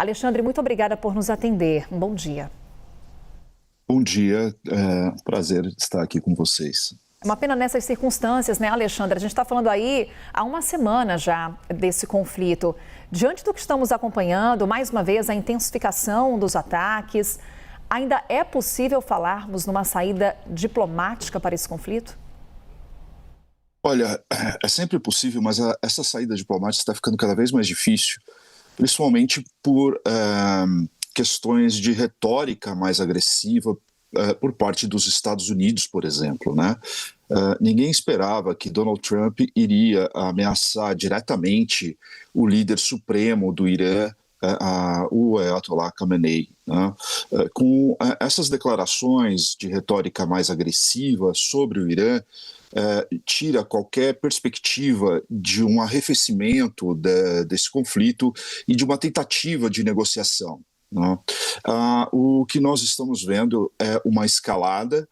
Alexandre, muito obrigada por nos atender. Um bom dia. Bom dia, prazer estar aqui com vocês. É uma pena nessas circunstâncias, né, Alexandre? A gente está falando aí há uma semana já desse conflito. Diante do que estamos acompanhando, mais uma vez, a intensificação dos ataques, ainda é possível falarmos numa saída diplomática para esse conflito? Olha, é sempre possível, mas essa saída diplomática está ficando cada vez mais difícil, principalmente por questões de retórica mais agressiva por parte dos Estados Unidos, por exemplo, né? Ninguém esperava que Donald Trump iria ameaçar diretamente o líder supremo do Irã, o Ayatollah Khamenei, né? Com essas declarações de retórica mais agressiva sobre o Irã, tira qualquer perspectiva de um arrefecimento desse conflito e de uma tentativa de negociação, né? O que nós estamos vendo é uma escalada,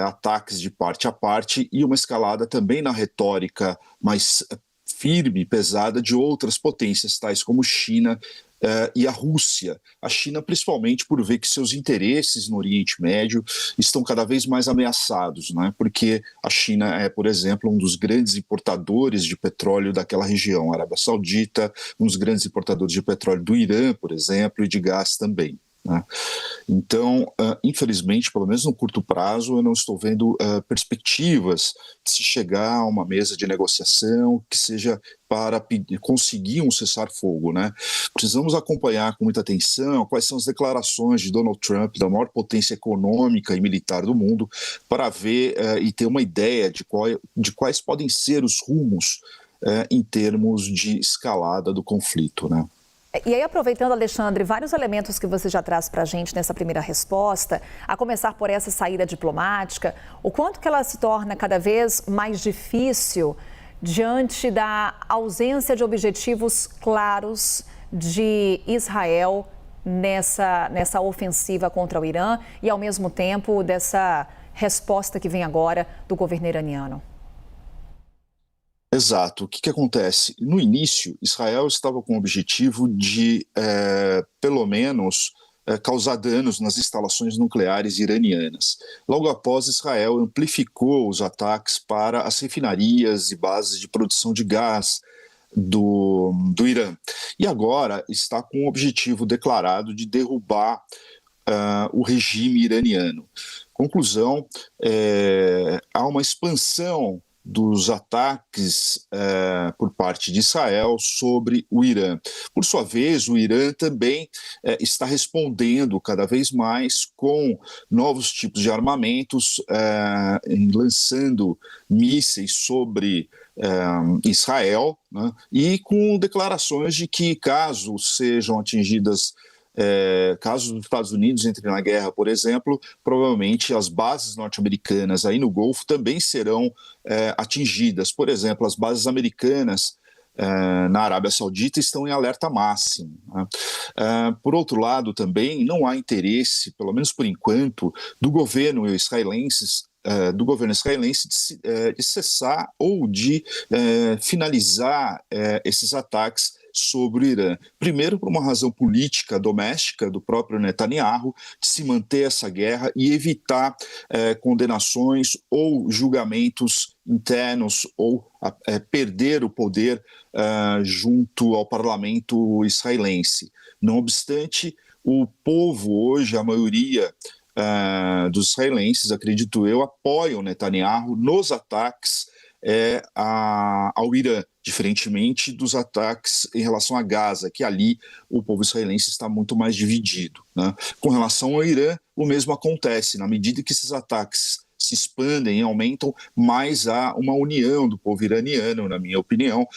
ataques de parte a parte e uma escalada também na retórica mais firme, pesada de outras potências, tais como China e a Rússia. A China, principalmente, por ver que seus interesses no Oriente Médio estão cada vez mais ameaçados, né? Porque a China é, por exemplo, um dos grandes importadores de petróleo daquela região, a Arábia Saudita, um dos grandes importadores de petróleo do Irã, por exemplo, e de gás também, né? Então, infelizmente, pelo menos no curto prazo, eu não estou vendo perspectivas de se chegar a uma mesa de negociação que seja para conseguir um cessar-fogo, né? Precisamos acompanhar com muita atenção quais são as declarações de Donald Trump, da maior potência econômica e militar do mundo, para ver e ter uma ideia de quais podem ser os rumos em termos de escalada do conflito, né? E aí, aproveitando, Alexandre, vários elementos que você já traz para a gente nessa primeira resposta, a começar por essa saída diplomática, o quanto que ela se torna cada vez mais difícil diante da ausência de objetivos claros de Israel nessa ofensiva contra o Irã e, ao mesmo tempo, dessa resposta que vem agora do governo iraniano. Exato. O que acontece? No início, Israel estava com o objetivo de, pelo menos, causar danos nas instalações nucleares iranianas. Logo após, Israel amplificou os ataques para as refinarias e bases de produção de gás do Irã. E agora está com o objetivo declarado de derrubar o regime iraniano. Conclusão, há uma expansão dos ataques por parte de Israel sobre o Irã. Por sua vez, o Irã também está respondendo cada vez mais com novos tipos de armamentos, lançando mísseis sobre Israel, né, e com declarações de que, caso sejam atingidas caso os Estados Unidos entrem na guerra, por exemplo, provavelmente as bases norte-americanas aí no Golfo também serão atingidas. Por exemplo, as bases americanas na Arábia Saudita estão em alerta máximo, né? Por outro lado, também não há interesse, pelo menos por enquanto, do governo israelense de cessar ou de finalizar esses ataques sobre o Irã. Primeiro, por uma razão política doméstica do próprio Netanyahu, de se manter essa guerra e evitar condenações ou julgamentos internos ou perder o poder junto ao parlamento israelense. Não obstante, o povo hoje, a maioria dos israelenses, acredito eu, apoiam Netanyahu nos ataques ao Irã, diferentemente dos ataques em relação a Gaza, que ali o povo israelense está muito mais dividido, né? Com relação ao Irã, o mesmo acontece. Na medida que esses ataques se expandem e aumentam, mais há uma união do povo iraniano, na minha opinião,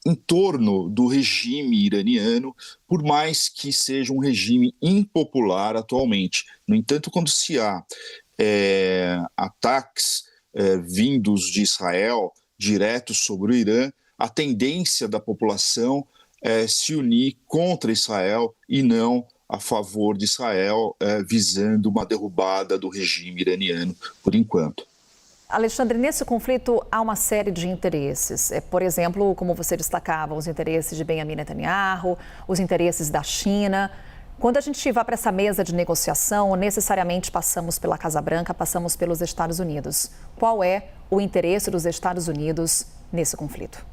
em torno do regime iraniano, por mais que seja um regime impopular atualmente. No entanto, quando se há ataques vindos de Israel, diretos sobre o Irã, a tendência da população é se unir contra Israel e não a favor de Israel, visando uma derrubada do regime iraniano, por enquanto. Alexandre, nesse conflito há uma série de interesses. Por exemplo, como você destacava, os interesses de Benjamin Netanyahu, os interesses da China. Quando a gente vai para essa mesa de negociação, necessariamente passamos pela Casa Branca, passamos pelos Estados Unidos. Qual é o interesse dos Estados Unidos nesse conflito?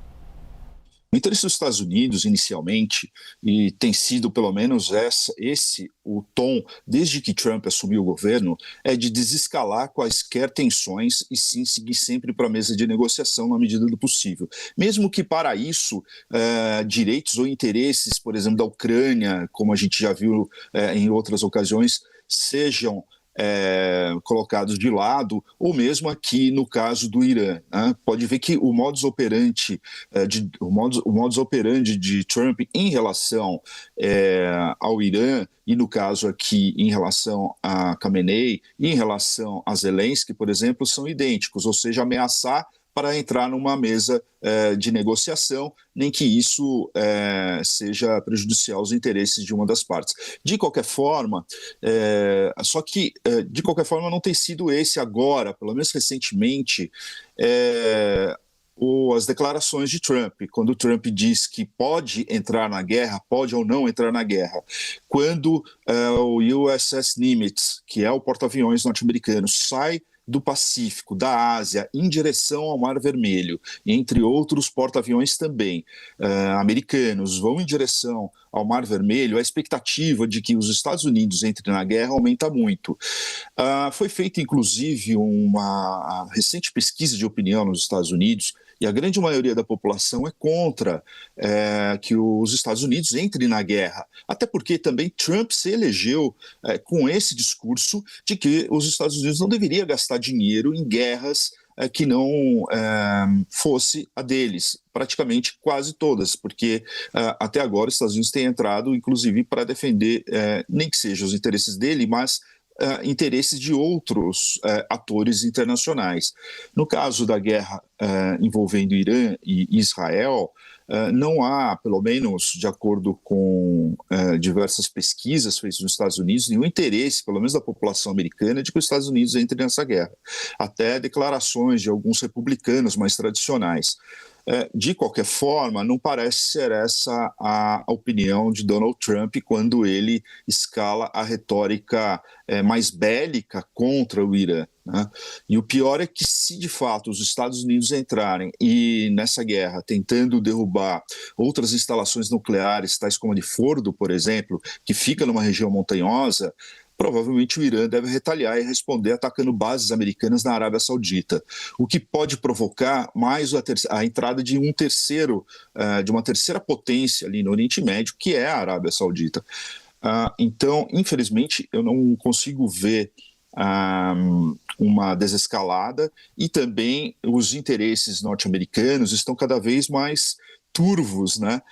O interesse dos Estados Unidos, inicialmente, e tem sido pelo menos esse o tom desde que Trump assumiu o governo, é de desescalar quaisquer tensões e sim seguir sempre para a mesa de negociação na medida do possível. Mesmo que para isso direitos ou interesses, por exemplo, da Ucrânia, como a gente já viu em outras ocasiões, sejam colocados de lado, ou mesmo aqui no caso do Irã, né? Pode ver que o modus operandi de Trump em relação ao Irã, e no caso aqui em relação a Khamenei e em relação a Zelensky, por exemplo, são idênticos, ou seja, ameaçar para entrar numa mesa de negociação, nem que isso seja prejudicial aos interesses de uma das partes. De qualquer forma, de qualquer forma não tem sido esse agora, pelo menos recentemente, as declarações de Trump, quando Trump diz que pode entrar na guerra, pode ou não entrar na guerra, quando o USS Nimitz, que é o porta-aviões norte-americano, sai do Pacífico, da Ásia, em direção ao Mar Vermelho, entre outros porta-aviões também americanos, vão em direção ao Mar Vermelho, a expectativa de que os Estados Unidos entrem na guerra aumenta muito. Foi feita, inclusive, uma recente pesquisa de opinião nos Estados Unidos, e a grande maioria da população é contra que os Estados Unidos entrem na guerra. Até porque também Trump se elegeu com esse discurso de que os Estados Unidos não deveriam gastar dinheiro em guerras que não fosse a deles, praticamente quase todas, porque até agora os Estados Unidos têm entrado, inclusive, para defender, nem que sejam os interesses dele, mas interesses de outros atores internacionais. No caso da guerra envolvendo Irã e Israel, não há, pelo menos de acordo com diversas pesquisas feitas nos Estados Unidos, nenhum interesse, pelo menos da população americana, de que os Estados Unidos entrem nessa guerra. Até declarações de alguns republicanos mais tradicionais. De qualquer forma, não parece ser essa a opinião de Donald Trump quando ele escala a retórica mais bélica contra o Irã, né? E o pior é que, se de fato os Estados Unidos entrarem nessa guerra tentando derrubar outras instalações nucleares, tais como a de Fordo, por exemplo, que fica numa região montanhosa, provavelmente o Irã deve retaliar e responder atacando bases americanas na Arábia Saudita, o que pode provocar mais a entrada de uma terceira potência ali no Oriente Médio, que é a Arábia Saudita. Então, infelizmente, eu não consigo ver uma desescalada, e também os interesses norte-americanos estão cada vez mais turvos, né?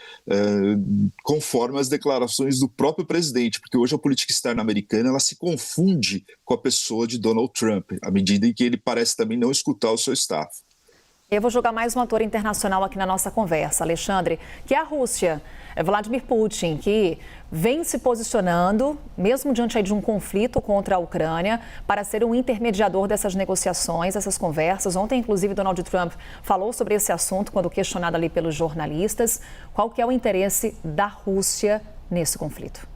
Conforme as declarações do próprio presidente, porque hoje a política externa americana ela se confunde com a pessoa de Donald Trump, à medida em que ele parece também não escutar o seu staff. Eu vou jogar mais um ator internacional aqui na nossa conversa, Alexandre, que é a Rússia. Vladimir Putin, que vem se posicionando, mesmo diante de um conflito contra a Ucrânia, para ser um intermediador dessas negociações, essas conversas. Ontem, inclusive, Donald Trump falou sobre esse assunto quando questionado ali pelos jornalistas. Qual que é o interesse da Rússia nesse conflito?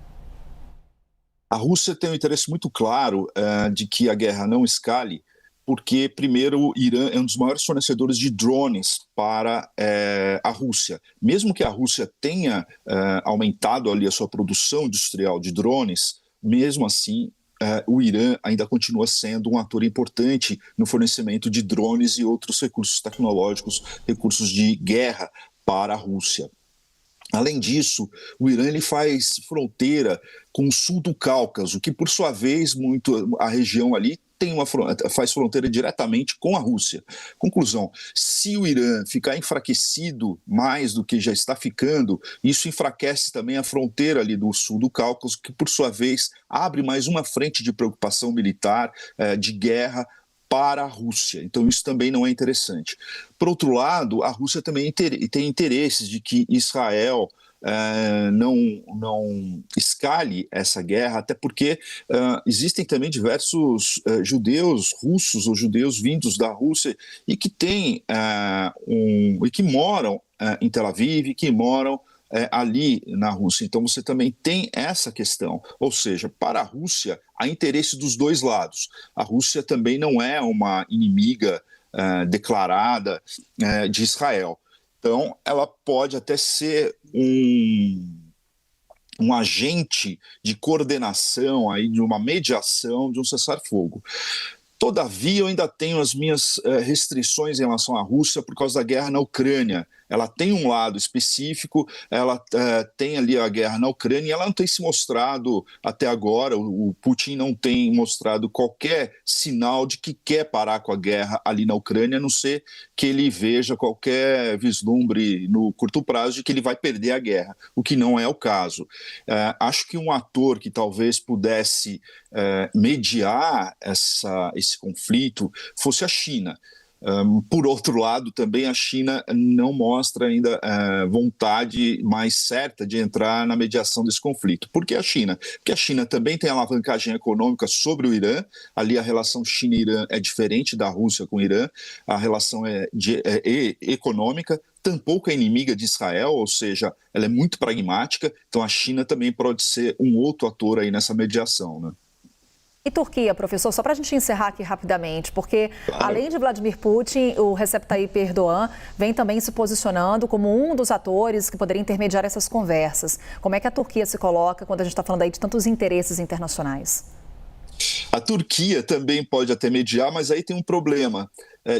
A Rússia tem um interesse muito claro de que a guerra não escale, porque, primeiro, o Irã é um dos maiores fornecedores de drones para a Rússia. Mesmo que a Rússia tenha aumentado ali a sua produção industrial de drones, mesmo assim, o Irã ainda continua sendo um ator importante no fornecimento de drones e outros recursos tecnológicos, recursos de guerra para a Rússia. Além disso, o Irã ele faz fronteira com o sul do Cáucaso, que, por sua vez, a região ali faz fronteira diretamente com a Rússia. Conclusão, se o Irã ficar enfraquecido mais do que já está ficando, isso enfraquece também a fronteira ali do sul do Cáucaso, que, por sua vez, abre mais uma frente de preocupação militar, de guerra, para a Rússia. Então isso também não é interessante. Por outro lado, a Rússia também tem interesses de que Israel não escale essa guerra, até porque existem também diversos judeus russos ou judeus vindos da Rússia e que têm e que moram em Tel Aviv, que moram ali na Rússia. Então você também tem essa questão, ou seja, para a Rússia há interesse dos dois lados. A Rússia também não é uma inimiga declarada de Israel. Então ela pode até ser um agente de coordenação, aí, de uma mediação de um cessar-fogo. Todavia, eu ainda tenho as minhas restrições em relação à Rússia por causa da guerra na Ucrânia. Ela tem um lado específico, ela tem ali a guerra na Ucrânia e ela não tem se mostrado até agora, o Putin não tem mostrado qualquer sinal de que quer parar com a guerra ali na Ucrânia, a não ser que ele veja qualquer vislumbre no curto prazo de que ele vai perder a guerra, o que não é o caso. Acho que um ator que talvez pudesse mediar esse conflito fosse a China. Por outro lado, também a China não mostra ainda vontade mais certa de entrar na mediação desse conflito. Por que a China? Porque a China também tem alavancagem econômica sobre o Irã, ali a relação China-Irã é diferente da Rússia com o Irã, a relação é econômica, tampouco é inimiga de Israel, ou seja, ela é muito pragmática, então a China também pode ser um outro ator aí nessa mediação, né? E Turquia, professor, só para a gente encerrar aqui rapidamente, porque Claro. além de Vladimir Putin, o Recep Tayyip Erdogan vem também se posicionando como um dos atores que poderia intermediar essas conversas. Como é que a Turquia se coloca quando a gente está falando aí de tantos interesses internacionais? A Turquia também pode até mediar, mas aí tem um problema.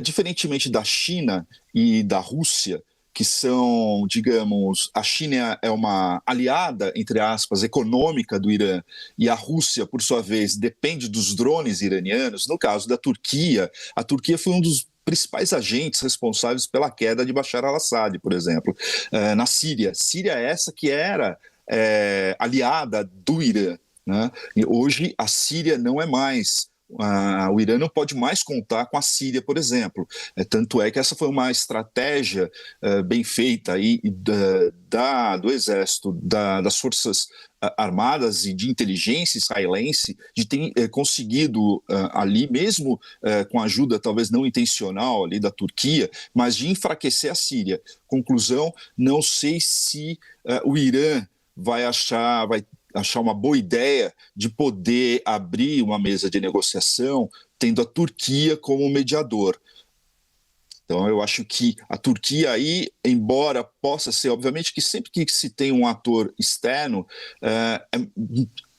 Diferentemente da China e da Rússia, que são, digamos, a China é uma aliada, entre aspas, econômica do Irã, e a Rússia, por sua vez, depende dos drones iranianos. No caso da Turquia, a Turquia foi um dos principais agentes responsáveis pela queda de Bashar al-Assad, por exemplo, na Síria. Síria é essa que era aliada do Irã, né? E hoje a Síria não é mais. O Irã não pode mais contar com a Síria, por exemplo. Tanto é que essa foi uma estratégia bem feita aí, do Exército, das Forças Armadas e de inteligência israelense, de ter conseguido ali, mesmo com ajuda talvez não intencional ali da Turquia, mas de enfraquecer a Síria. Conclusão, não sei se o Irã vai achar uma boa ideia de poder abrir uma mesa de negociação tendo a Turquia como mediador. Então, eu acho que a Turquia aí, embora possa ser, obviamente, que sempre que se tem um ator externo, é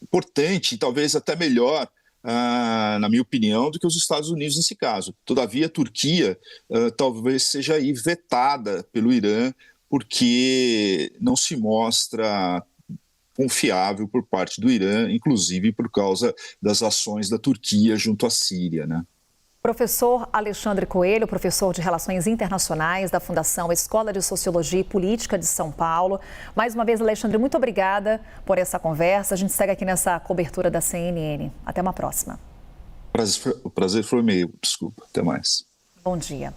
importante e talvez até melhor, na minha opinião, do que os Estados Unidos nesse caso. Todavia, a Turquia talvez seja aí vetada pelo Irã, porque não se mostra confiável por parte do Irã, inclusive por causa das ações da Turquia junto à Síria, né? Professor Alexandre Coelho, professor de Relações Internacionais da Fundação Escola de Sociologia e Política de São Paulo. Mais uma vez, Alexandre, muito obrigada por essa conversa. A gente segue aqui nessa cobertura da CNN. Até uma próxima. O prazer foi meu, desculpa. Até mais. Bom dia.